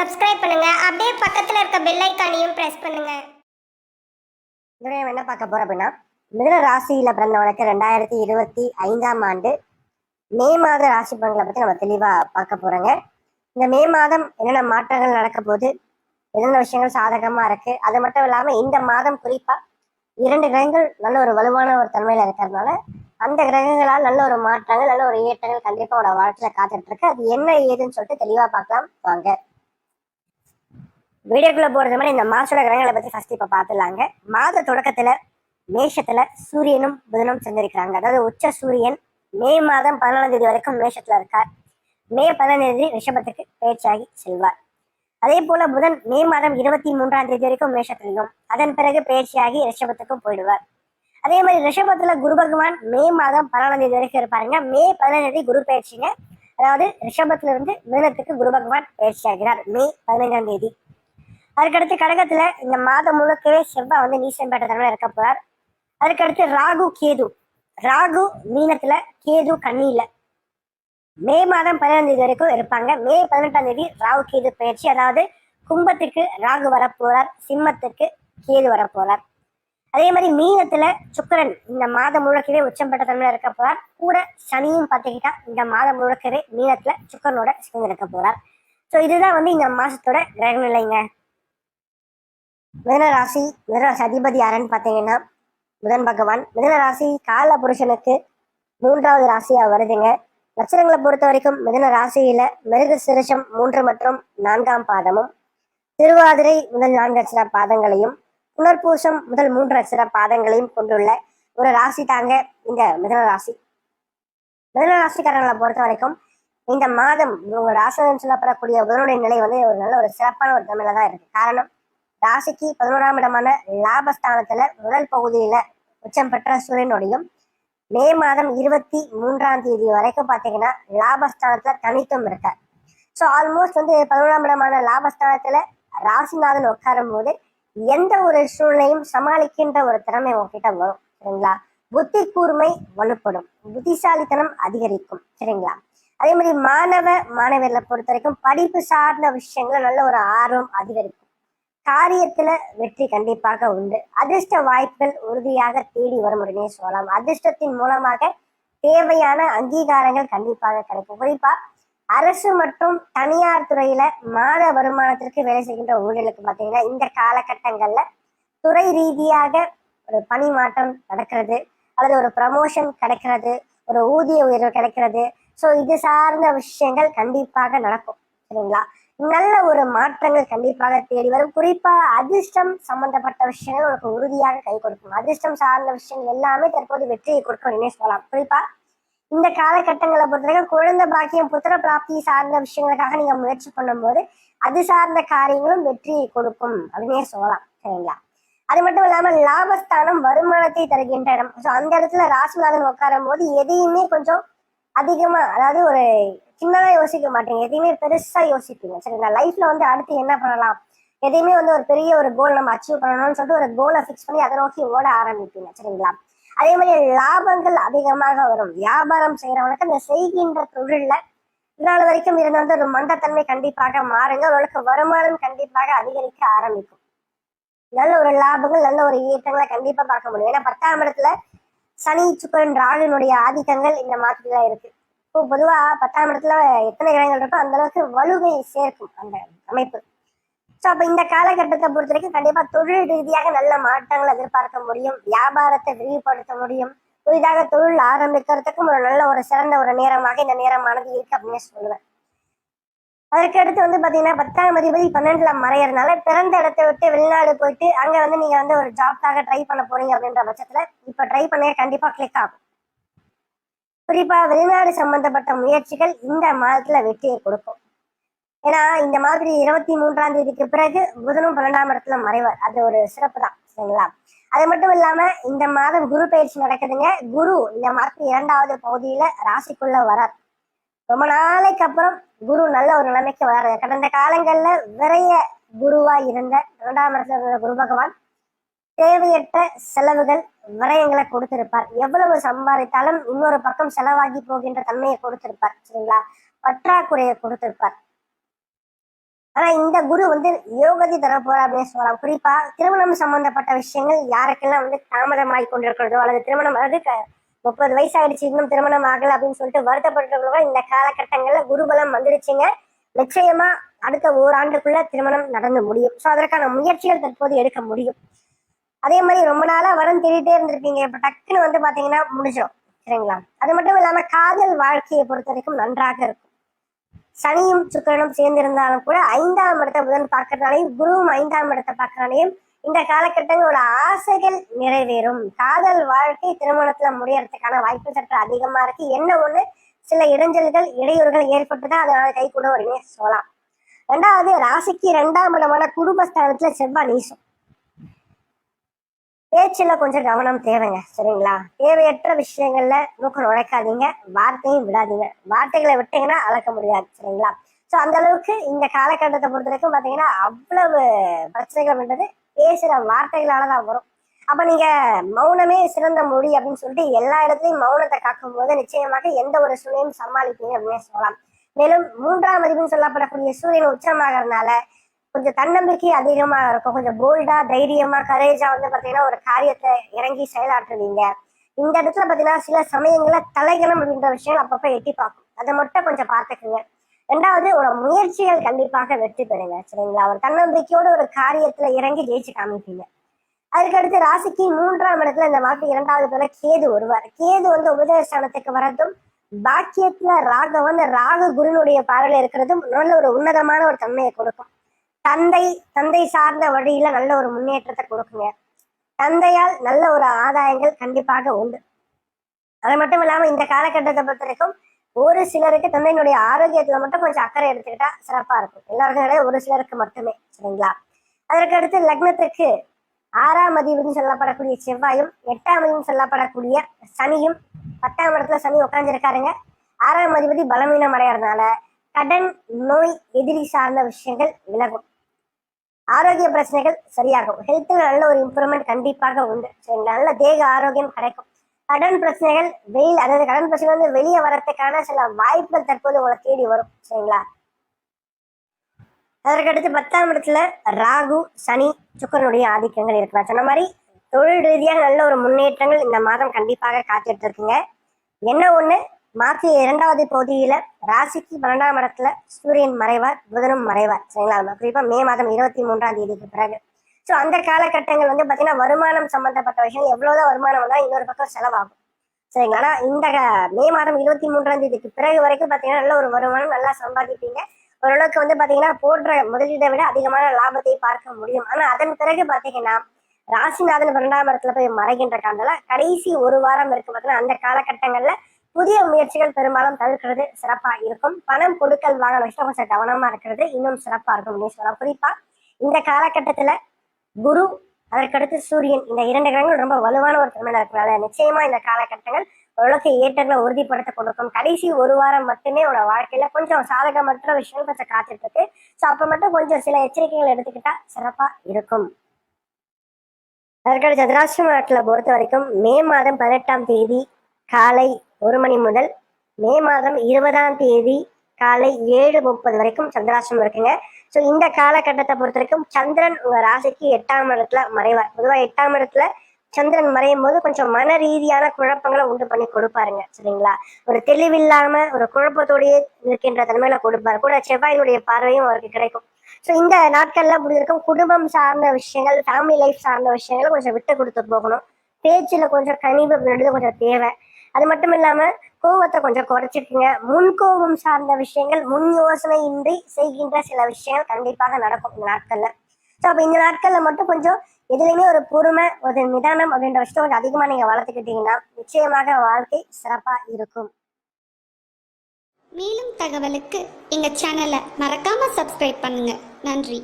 Subscribe பண்ணுங்க. அப்படியே பக்கத்துல இருக்க பெல் ஐகானையும் பிரஸ் பண்ணுங்க. இதுவரை என்ன பார்க்க போறோம் அப்படின்னா, மிதுன ராசியில பிறந்தவனுக்கு 2025ஆம் ஆண்டு மே மாத ராசி பலன்களை பத்தி நம்ம தெளிவா பார்க்க போறோங்க. இந்த மே மாதம் என்னென்ன மாற்றங்கள் நடக்க போகுது, என்னென்ன விஷயங்கள் சாதகமா இருக்கு, அது மட்டும் இல்லாம இந்த மாதம் குறிப்பா 2 கிரகங்கள் நல்ல ஒரு வலுவான ஒரு தன்மையில இருக்கிறதுனால அந்த கிரகங்களால் நல்ல ஒரு மாற்றங்கள், நல்ல ஒரு ஏற்றங்கள் கண்டிப்பா உங்களோட வாழ்க்கையில காத்துட்டு இருக்கு. அது என்ன ஏதுன்னு சொல்லிட்டு தெளிவா பார்க்கலாம் வாங்க. வீடியோக்குள்ள போறது மாதிரி இந்த மாசோட கிரகங்களை பத்தி ஃபர்ஸ்ட் இப்ப பாத்துலாங்க. மாத தொடக்கத்துல மேஷத்துல சூரியனும் புதனும் சேர்ந்திருக்கிறாங்க. அதாவது உச்ச சூரியன் மே மாதம் 14ஆம் தேதி வரைக்கும் மேஷத்துல இருக்கார். மே 15ஆம் தேதி ரிஷபத்துக்கு பேச்சாகி செல்வார். அதே போல புதன் மே மாதம் 23ஆம் தேதி வரைக்கும் மேஷத்திலையும் அதன் பிறகு பேச்சியாகி ரிஷபத்துக்கும் போயிடுவார். அதே மாதிரி ரிஷபத்துல குரு பகவான் மே மாதம் 14ஆம் தேதி வரைக்கும் இருப்பாருங்க. மே 15ஆம் தேதி குரு பயிற்சிங்க. அதாவது ரிஷபத்துல இருந்து மிதுனத்துக்கு குரு பகவான் பயிற்சி ஆகிறார் மே 15ஆம் தேதி. அதுக்கடுத்து கடகத்துல இந்த மாதம் முழுக்கவே செவ்வாய் வந்து நீசம் பெற்ற தன்மையில இருக்க போறார். அதுக்கடுத்து ராகு கேது, ராகு மீனத்துல கேது கன்னியில மே மாதம் 15ஆம் தேதி வரைக்கும் இருப்பாங்க. மே 18ஆம் தேதி ராகு கேது பயிற்சி. அதாவது கும்பத்துக்கு ராகு வரப்போறார், சிம்மத்துக்கு கேது வரப்போறார். அதே மாதிரி மீனத்துல சுக்கிரன் இந்த மாதம் முழுக்கவே உச்சம் பெற்ற தன்மையில இருக்க போறார். கூட சனியும் பார்த்துக்கிட்டா இந்த மாதம் முழுக்கவே மீனத்துல சுக்கிரனோட சேர்ந்து இருக்க போறார். ஸோ இதுதான் வந்து இந்த மாசத்தோட கிரக நிலைங்க. மிதுனராசி அதிபதி யாருன்னு பார்த்தீங்கன்னா புதன் பகவான். மிதுனராசி கால புருஷனுக்கு 3வது ராசியா வருதுங்க. நட்சத்திரங்களை பொறுத்த வரைக்கும் மிதுன ராசியில மிருக சிறுஷம் 3 மற்றும் 4ஆம் பாதமும், திருவாதிரை முதல் 4 அட்சர பாதங்களையும், புனர்பூசம் முதல் 3 அட்சர பாதங்களையும் கொண்டுள்ள ஒரு ராசி தாங்க இந்த மிதுன ராசி. மிதுன ராசிக்காரங்களை பொறுத்த வரைக்கும் இந்த மாதம் உங்க ராசின்னு சொல்லப்படக்கூடிய புதனுடைய நிலை வந்து ஒரு நல்ல ஒரு சிறப்பான ஒரு தமிழ தான் இருக்கு. காரணம், ராசிக்கு 11ஆம் இடமான லாபஸ்தானத்துல முதல் பகுதியில உச்சம் பெற்ற சூரியனுடையும் மே மாதம் 23ஆம் தேதி வரைக்கும் பாத்தீங்கன்னா லாபஸ்தானத்துல தனித்துவம் இருக்கார். ஸோ ஆல்மோஸ்ட் வந்து 11ஆம் இடமான லாபஸ்தானத்துல ராசிநாதன் உட்காரும் போது எந்த ஒரு சூழ்நிலையும் சமாளிக்கின்ற ஒரு திறமை உங்ககிட்ட வரும். சரிங்களா? புத்தி கூர்மை வலுப்படும், புத்திசாலித்தனம் அதிகரிக்கும். சரிங்களா? அதே மாதிரி மாணவர்களை பொறுத்த வரைக்கும் படிப்பு சார்ந்த விஷயங்கள் நல்ல ஒரு ஆர்வம் அதிகரிக்கும். காரியத்துல வெற்றி கண்டிப்பாக உண்டு. அதிர்ஷ்ட வாய்ப்புகள் உறுதியாக தேடி வரும் உடனே சொல்லலாம். அதிர்ஷ்டத்தின் மூலமாக தேவையான அங்கீகாரங்கள் கண்டிப்பாக கிடைக்கும். குறிப்பா அரசு மற்றும் தனியார் துறையில மாத வருமானத்திற்கு வேலை செய்கின்ற ஊழியர்களுக்கு பார்த்தீங்கன்னா இந்த காலகட்டங்கள்ல துறை ரீதியாக ஒரு பணி மாற்றம் நடக்கிறது, அல்லது ஒரு ப்ரமோஷன் கிடைக்கிறது, ஒரு ஊதிய உயர்வு கிடைக்கிறது. ஸோ இது சார்ந்த விஷயங்கள் கண்டிப்பாக நடக்கும். சரிங்களா? நல்ல ஒரு மாற்றங்கள் கண்டிப்பாக தேடி வரும். குறிப்பா அதிர்ஷ்டம் சம்பந்தப்பட்ட விஷயங்கள் உங்களுக்கு உறுதியாக கை கொடுக்கும். அதிர்ஷ்டம் சார்ந்த விஷயங்கள் எல்லாமே தற்போது வெற்றியை கொடுக்கும் சொல்லலாம். குறிப்பா இந்த காலகட்டங்களை பொறுத்தவரைக்கும் குழந்தை பாக்கியம், புத்திர பிராப்தி சார்ந்த விஷயங்களுக்காக நீங்க முயற்சி பண்ணும்போது அது சார்ந்த காரியங்களும் வெற்றியை கொடுக்கும் அப்படின்னே சொல்லலாம். சரிங்களா? அது மட்டும் இல்லாம லாபஸ்தானம் வருமானத்தை தருகின்ற இடம். ஸோ அந்த இடத்துல ராசிநாதன் உட்காரும் போது எதையுமே கொஞ்சம் அதிகமா, அதாவது ஒரு சின்னதா யோசிக்க மாட்டீங்க, எதையுமே பெருசா யோசிப்பீங்க. சரிங்களா? லைஃப்ல வந்து அடுத்து என்ன பண்ணலாம், எதையுமே வந்து ஒரு பெரிய ஒரு கோல் நம்ம அச்சீவ் பண்ணணும்னு சொல்லிட்டு ஒரு கோலை ஃபிக்ஸ் பண்ணி அதை நோக்கி ஓட ஆரம்பிப்பீங்க. சரிங்களா? அதே மாதிரி லாபங்கள் அதிகமாக வரும். வியாபாரம் செய்யறவங்களுக்கு இந்த செய்கின்ற தொழில்ல இந்நாள் வரைக்கும் இருந்த வந்து ஒரு மந்தத்தன்மை கண்டிப்பாக மாறுங்க. அவர்களுக்கு வருமானம் கண்டிப்பாக அதிகரிக்க ஆரம்பிக்கும். நல்ல ஒரு லாபங்கள், நல்ல ஒரு இயக்கங்களை கண்டிப்பா பார்க்க முடியும். ஏன்னா 10ஆம் இடத்துல சனி சுக்கிரன் ராகுனுடைய ஆதிக்கங்கள் இந்த மாதத்துல இருக்கு. இப்போ பொதுவா 10ஆம் இடத்துல எத்தனை கிரகங்கள் இருக்கோ அந்த அளவுக்கு வலுவை சேர்க்கும் அந்த அமைப்பு. ஸோ அப்ப இந்த காலகட்டத்தை பொறுத்த வரைக்கும் கண்டிப்பா தொழில் ரீதியாக நல்ல மாற்றங்கள் எதிர்பார்க்க முடியும். வியாபாரத்தை விரிவுபடுத்த முடியும். புதிதாக தொழில் ஆரம்பிக்கிறதுக்கும் ஒரு நல்ல ஒரு சிறந்த ஒரு நேரமாக இந்த நேரமானது இருக்கு அப்படின்னு சொல்லுவேன். அதற்கு அடுத்து வந்து பாத்தீங்கன்னா 10ஆம் அதிபதி 12ல மறையறதுனால பிறந்த இடத்தை விட்டு வெளிநாடு போயிட்டு அங்க வந்து நீங்க வந்து ஒரு ஜாப்காக ட்ரை பண்ண போறீங்க அப்படின்ற பட்சத்துல இப்ப ட்ரை பண்ண கண்டிப்பா கிளிக் ஆகும். குறிப்பா வெளிநாடு சம்பந்தப்பட்ட முயற்சிகள் இந்த மாதத்துல வெற்றியை கொடுக்கும். ஏன்னா இந்த மாதிரி 23ஆம் தேதிக்கு பிறகு புதனும் 12ஆம் இடத்துல மறைவார். அது ஒரு சிறப்பு தான். சரிங்களா? அது மட்டும் இல்லாம இந்த மாதம் குரு பயிற்சி நடக்குதுங்க. குரு இந்த மாதம் 2வது பகுதியில ராசிக்குள்ள வரார். ரொம்ப நாளைக்கு அப்புறம் குரு நல்ல ஒரு நிலைமைக்கு வராரு. கடந்த காலங்கள்ல விரைய குருவா இருந்த 2ஆம் இடத்துல இருந்த குரு பகவான் தேவையற்ற செலவுகள், விரயங்களை கொடுத்திருப்பார். எவ்வளவு சம்பாதித்தாலும் இன்னொரு பக்கம் செலவாகி போகின்ற தன்மையை கொடுத்திருப்பார். சரிங்களா? பற்றாக்குறையை கொடுத்திருப்பார். ஆனா இந்த குரு வந்து யோகத்தை தர போறா அப்படின்னு சொல்லலாம். குறிப்பா திருமணம் சம்பந்தப்பட்ட விஷயங்கள் யாருக்கெல்லாம் வந்து தாமதமாகி கொண்டிருக்கிறதோ அல்லது திருமணம் அதாவது 30 வயசு ஆயிடுச்சு இன்னும் திருமணம் ஆகல அப்படின்னு சொல்லிட்டு வருத்தப்பட்டவங்க இந்த காலகட்டங்கள்ல குருபலம் வந்துருச்சுங்க. நிச்சயமா அடுத்த ஓராண்டுக்குள்ள திருமணம் நடந்து முடியும். ஸோ அதற்கான முயற்சிகள் தற்போது எடுக்க முடியும். அதே மாதிரி ரொம்ப நாளா வரம் தேடிட்டே இருந்திருப்பீங்க, இப்ப டக்குன்னு வந்து பாத்தீங்கன்னா முடிஞ்சிடும். சரிங்களா? அது மட்டும் இல்லாம காதல் வாழ்க்கையை பொறுத்த வரைக்கும் நன்றாக இருக்கும். சனியும் சுக்கிரனும் சேர்ந்திருந்தாலும் கூட 5ஆம் இடத்தை புதன் பார்க்கறதுனாலையும் குருவும் 5ஆம் இடத்தை பார்க்கறதுனாலையும் இந்த காலகட்டங்களோட ஆசைகள் நிறைவேறும். காதல் வாழ்க்கை திருமணத்துல முடியறதுக்கான வாய்ப்பு சற்று அதிகமா இருக்கு. என்ன ஒண்ணு, சில இடைஞ்சல்கள் இடையூறுகள் ஏற்பட்டுதான் அதனால கை கூட வருமே சொல்லலாம். ரெண்டாவது, ராசிக்கு 2ஆம் இடமான குடும்பஸ்தானத்துல செவ்வாய் நீசம். பேச்சுல கொஞ்சம் கவனம் தேவைங்க. சரிங்களா? தேவையற்ற விஷயங்கள்ல மூக்க நுழைக்காதீங்க, வார்த்தையும் விடாதீங்க. வார்த்தைகளை விட்டீங்கன்னா அளக்க முடியாது. சரிங்களா? ஸோ அந்த அளவுக்கு இந்த காலகட்டத்தை பொறுத்த வரைக்கும் பாத்தீங்கன்னா அவ்வளவு பிரச்சனைகள் அப்படின்றது பேசுற வார்த்தைகளாலதான் வரும். அப்ப நீங்க மௌனமே சிறந்த மொழி அப்படின்னு சொல்லிட்டு எல்லா இடத்துலயும் மௌனத்தை காக்கும் போது நிச்சயமாக எந்த ஒரு சூழ்நிலையும் சமாளிப்பீங்க அப்படின்னு சொல்லலாம். மேலும் 3ஆம் அதிபதினு சொல்லப்படக்கூடிய சூரியன் உச்சமாகறதுனால கொஞ்சம் தன்னம்பிக்கை அதிகமா இருக்கும். கொஞ்சம் போல்டா தைரியமா கரேஜா வந்து பாத்தீங்கன்னா ஒரு காரியத்தை இறங்கி செயலாற்றுவீங்க. இந்த இடத்துல பாத்தீங்கன்னா சில சமயங்கள்ல தலைகணம் அப்படின்ற விஷயங்கள் அப்பப்ப எட்டி பார்க்கும். அதை மட்டும் கொஞ்சம் பார்த்துக்குங்க. ரெண்டாவது, ஒரு முயற்சிகள் கண்டிப்பாக வெற்றி பெறுங்க. சரிங்களா? ஒரு தன்னம்பிக்கையோட ஒரு காரியத்துல இறங்கி ஜெயிச்சு காமிப்பீங்க. அதுக்கடுத்து ராசிக்கு 3ஆம் இடத்துல இந்த மாதம் 2வது பேர்ல கேது வருவார். கேது வந்து உபதேசனத்துக்கு வரதும் பாக்கியத்துல ராகு குருனுடைய பார்வையில இருக்கிறதும் நல்ல ஒரு உன்னதமான ஒரு தன்மையை கொடுக்கும். தந்தை சார்ந்த வழியில நல்ல ஒரு முன்னேற்றத்தை கொடுக்குங்க. தந்தையால் நல்ல ஒரு ஆதாயங்கள் கண்டிப்பாக உண்டு. அது மட்டும் இல்லாம இந்த காலகட்டத்தை பொறுத்த வரைக்கும் ஒரு சிலருக்கு தந்தையினுடைய ஆரோக்கியத்துல மட்டும் கொஞ்சம் அக்கறை எடுத்துக்கிட்டா சிறப்பா இருக்கும். எல்லாருக்கும் கிடையாது, ஒரு சிலருக்கு மட்டுமே. சரிங்களா? அதற்கு அடுத்து லக்னத்துக்கு 6ஆம் அதிபதினு சொல்லப்படக்கூடிய செவ்வாயும் 8ஆம் அதிபதினு சொல்லப்படக்கூடிய சனியும் 10ஆம் இடத்துல சனி உட்காந்துருக்காருங்க. 6ஆம் அதிபதி பலவீனம் அடையறதுனால கடன், நோய், எதிரி சார்ந்த விஷயங்கள் விலகும். ஆரோக்கிய பிரச்சனைகள் சரியாகும். ஹெல்த்ல நல்ல ஒரு இம்ப்ரூவ்மெண்ட் கண்டிப்பாக உண்டு. சரிங்களா? நல்ல தேக ஆரோக்கியம் கிடைக்கும். கடன் பிரச்சனைகள் அதாவது கடன் பிரச்சனை வந்து வெளியே வரத்துக்கான சில வாய்ப்புகள் தற்போது உங்களை தேடி வரும். சரிங்களா? அதற்கடுத்து 10ஆம் இடத்துல ராகு, சனி, சுக்கிரனுடைய ஆதிக்கங்கள் இருக்கிறார். சொன்ன மாதிரி தொழில் ரீதியாக நல்ல ஒரு முன்னேற்றங்கள் இந்த மாதம் கண்டிப்பாக காத்துட்டு இருக்குங்க. என்ன ஒண்ணு, மார்ச் 2வது பகுதியில ராசிக்கு 12ஆம் இடத்துல சூரியன் மறைவார், புதனும் மறைவார். சரிங்களா? குறிப்பா மே மாதம் 23ஆம் தேதிக்கு பிறகு. ஸோ அந்த காலகட்டங்கள் வந்து பாத்தீங்கன்னா வருமானம் சம்பந்தப்பட்ட விஷயம் எவ்வளவுதான் வருமானம் வந்தாலும் இன்னொரு பக்கம் செலவாகும். சரிங்களா? ஆனா இந்த மே மாதம் 23ஆம் தேதிக்கு பிறகு வரைக்கும் பாத்தீங்கன்னா நல்ல ஒரு வருமானம், நல்லா சம்பாதிப்பீங்க. ஓரளவுக்கு வந்து பாத்தீங்கன்னா போடுற முதலீட்டை விட அதிகமான லாபத்தை பார்க்க முடியும். ஆனா அதன் பிறகு பாத்தீங்கன்னா ராசிநாதன் 12ஆம் இடத்துல போய் மறைகின்ற காலத்துல கடைசி ஒரு வாரம் இருக்கு பாத்தீங்கன்னா அந்த காலகட்டங்கள்ல புதிய முயற்சிகள் பெரும்பாலும் தவிர்க்கிறது சிறப்பா இருக்கும். பணம் கொடுக்கல் வாங்க விஷயம் கொஞ்சம் கவனமா இருக்கிறது இன்னும் சிறப்பா இருக்கும் அப்படின்னு சொல்லலாம். குறிப்பா இந்த காலகட்டத்துல குரு, அதற்கடுத்து சூரியன், இந்த 2 கிரகங்கள் ரொம்ப வலுவான ஒரு தன்மையில இருக்கிறனால நிச்சயமா இந்த காலகட்டங்கள் ஓரளவுக்கு ஏற்றங்களை உறுதிப்படுத்த கொடுக்கும். கடைசி ஒரு வாரம் மட்டுமே உங்களோட வாழ்க்கையில கொஞ்சம் சாதகமற்ற விஷயங்கள் கொஞ்சம் காத்துட்டு இருக்கு. ஸோ அப்ப மட்டும் கொஞ்சம் சில எச்சரிக்கைகள் எடுத்துக்கிட்டா சிறப்பா இருக்கும். அதற்கடுத்து சந்திராஷ்டம நாட்டில் பொறுத்த வரைக்கும் மே மாதம் 18ஆம் தேதி காலை 1 மணி முதல் மே மாதம் 20ஆம் தேதி காலை 7:30 வரைக்கும் சந்திராஷ்டமம் இருக்குங்க. ஸோ இந்த காலகட்டத்தை பொறுத்த வரைக்கும் சந்திரன் உங்க ராசிக்கு 8ஆம் இடத்துல மறைவார். பொதுவாக 8ஆம் இடத்துல சந்திரன் மறையும் போது கொஞ்சம் மன ரீதியான குழப்பங்களை உண்டு பண்ணி கொடுப்பாருங்க. சரிங்களா? ஒரு தெளிவில்லாம ஒரு குழப்பத்தோடையே இருக்கின்ற தன்மையில கொடுப்பாரு. கூட செவ்வாயினுடைய பார்வையும் அவருக்கு கிடைக்கும். ஸோ இந்த நாட்கள்ல அப்படி இருக்கும் குடும்பம் சார்ந்த விஷயங்கள், ஃபேமிலி லைஃப் சார்ந்த விஷயங்கள் கொஞ்சம் விட்டு கொடுத்து போகணும். பேச்சுல கொஞ்சம் கனிவு கொஞ்சம் தேவை. அது மட்டும் இல்லாம கோபத்தை கொஞ்சம் குறைச்சிக்குங்க. முன்கோபம் சார்ந்த விஷயங்கள், முன் யோசனை இன்றி செய்கின்ற சில விஷயங்கள் கண்டிப்பாக நடக்கும் இந்த நாட்கள்ல. ஸோ அப்ப இந்த நாட்கள்ல மட்டும் கொஞ்சம் எதுலையுமே ஒரு பொறுமை, ஒரு நிதானம் அப்படின்ற விஷயம் கொஞ்சம் அதிகமா நீங்க வளர்த்துக்கிட்டீங்கன்னா நிச்சயமாக வாழ்க்கை சிறப்பா இருக்கும். மேலும் தகவலுக்கு எங்க சேனலை மறக்காம சப்ஸ்கிரைப் பண்ணுங்க. நன்றி.